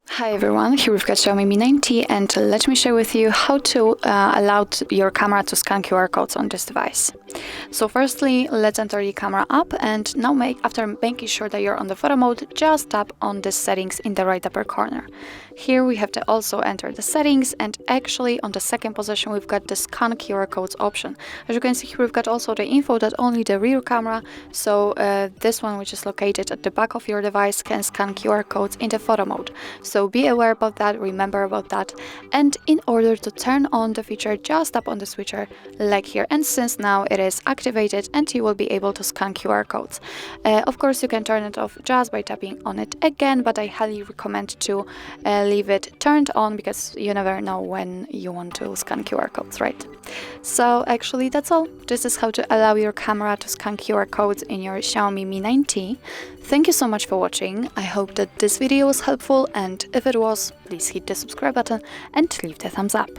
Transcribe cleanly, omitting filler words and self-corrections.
Hi everyone, here we've got Xiaomi Mi 9T, and let me share with you how to allow your camera to scan QR codes on this device. So firstly, let's enter the camera app, and now after making sure that you're on the photo mode, just tap on the settings in the right upper corner. Here we have to also enter the settings, and actually on the second position we've got the scan QR codes option. As you can see here, we've got also the info that only the rear camera, so this one, which is located at the back of your device, can scan QR codes in the photo mode. So be aware about that, remember about that, and in order to turn on the feature, just tap on the switcher like here, and since now it is activated and you will be able to scan QR codes. Of course you can turn it off just by tapping on it again, but I highly recommend to leave it turned on, because you never know when you want to scan QR codes, right? So actually that's all. This is how to allow your camera to scan QR codes in your Xiaomi Mi 9T. Thank you so much for watching. I hope that this video was helpful, and if it was, please hit the subscribe button and leave the thumbs up.